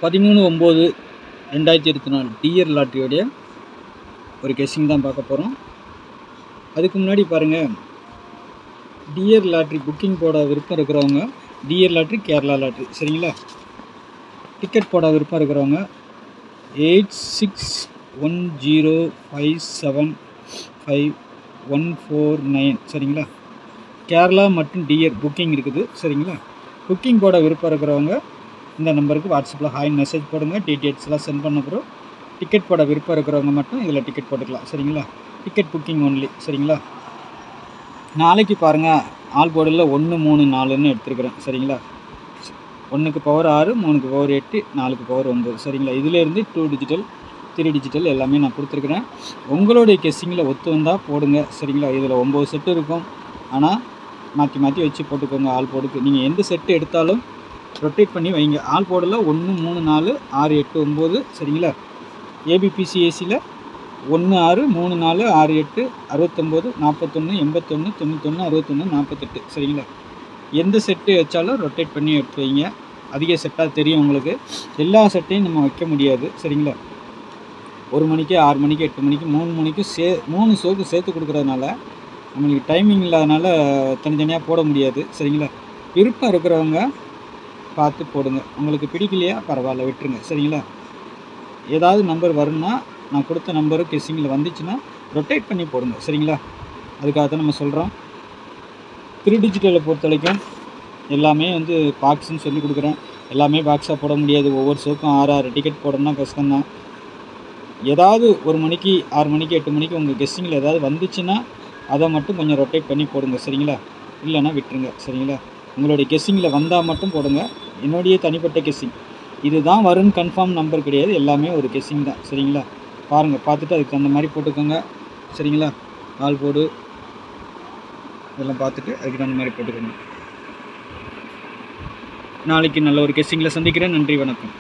13/9/2024 TR லாட்டரியோடைய ஒரு guessing தான் பார்க்க போகிறோம். அதுக்கு முன்னாடி பாருங்கள், டிஆர் லாட்ரி புக்கிங் போட விருப்பம் இருக்கிறவங்க, டிஆர் லாட்ரி கேரளா லாட்ரி சரிங்களா, டிக்கெட் போட விருப்பம் இருக்கிறவங்க 8610575149 சரிங்களா. கேரளா மற்றும் டிஆர் புக்கிங் இருக்குது சரிங்களா. புக்கிங் போட விருப்பம் இருக்கிறவங்க இந்த நம்பருக்கு வாட்ஸ்அப்பில் ஹாய் மெசேஜ் போடுங்க. டீட்டெயில்ஸ்லாம் சென்ட் பண்ண அப்புறம் டிக்கெட் போட விருப்பம் இருக்கிறவங்க மட்டும் இதில் டிக்கெட் போட்டுக்கலாம் சரிங்களா. டிக்கெட் புக்கிங் ஒன்லி சரிங்களா. நாளைக்கு பாருங்கள், ஆல் போர்டில் 1 3 4ன்னு எடுத்துருக்குறேன் சரிங்களா. 1க்கு பவர் 6, 3க்கு பவர் 8, 4க்கு பவர் 9 சரிங்களா. இதிலேருந்து 2 டிஜிட்டல் 3 டிஜிட்டல் எல்லாமே நான் கொடுத்துருக்குறேன். உங்களுடைய கெஸ்ஸிங்கில் ஒத்து வந்தால் போடுங்க சரிங்களா. இதில் 9 செட்டு இருக்கும், ஆனால் மாற்றி மாற்றி வச்சு போட்டுக்கோங்க. ஆல் போர்டுக்கு நீங்கள் எந்த செட்டு எடுத்தாலும் ரொட்டேட் பண்ணி வைங்க. ஆல் போர்டில் 1 3 4 6 8 9 சரிங்களா. ஏபிபிசிஏசியில் 1 6 3 4 6 8 69 41 81 91 61 48 சரிங்களா. எந்த செட்டு வச்சாலும் ரொட்டேட் பண்ணி எடுத்து வைங்க. அதிக செட்டாக தெரியும் உங்களுக்கு. எல்லா செட்டையும் நம்ம வைக்க முடியாது சரிங்களா. 1 மணிக்கு 6 மணிக்கு 8 மணிக்கு 3 மணிக்கு 3 ஷோக்கு சேர்த்து கொடுக்குறதுனால நம்மளுக்கு டைமிங் இல்லாதனால தனித்தனியாக போட முடியாது சரிங்களா. விருப்பம் இருக்கிறவங்க பார்த்து போடுங்க. உங்களுக்கு பிடிக்கலையா பரவாயில்ல, விட்டுருங்க சரிங்களா. ஏதாவது நம்பர் வரும்னா நான் கொடுத்த நம்பரு கெஸ்ஸிங்கில் வந்துச்சுன்னா ரொட்டேட் பண்ணி போடுங்க சரிங்களா. அதுக்காக தான் நம்ம சொல்கிறோம். 3 டிஜிட்டலை பொறுத்த வரைக்கும் எல்லாமே பாக்ஸ்ன்னு சொல்லி கொடுக்குறேன். எல்லாமே பாக்ஸாக போட முடியாது. ஒவ்வொரு ஷோக்கும் 6 டிக்கெட் போடணும்னா கஷ்டம்தான். ஏதாவது 1 மணிக்கு 6 மணிக்கு 8 மணிக்கு உங்கள் கெஸ்ஸிங்கில் ஏதாவது வந்துச்சுன்னா அதை மட்டும் கொஞ்சம் ரொட்டேட் பண்ணி போடுங்க சரிங்களா. இல்லைன்னா விட்டுருங்க சரிங்களா. உங்களுடைய கெஸ்ஸிங்கில் வந்தால் மட்டும் போடுங்க. என்னுடைய தனிப்பட்ட கெஸ்ஸிங் இதுதான் வரும்னு கன்ஃபார்ம் நம்பர் கிடையாது. எல்லாமே ஒரு கெஸ்ஸிங் தான் சரிங்களா. பாருங்கள், பார்த்துட்டு அதுக்கு தகுந்த மாதிரி போட்டுக்கோங்க சரிங்களா. ஆல் போர்டு இதெல்லாம் பார்த்துட்டு அதுக்கு தகுந்த மாதிரி போட்டுக்கோங்க. நாளைக்கு நல்ல ஒரு கெஸ்ஸிங்கில் சந்திக்கிறேன். நன்றி, வணக்கம்.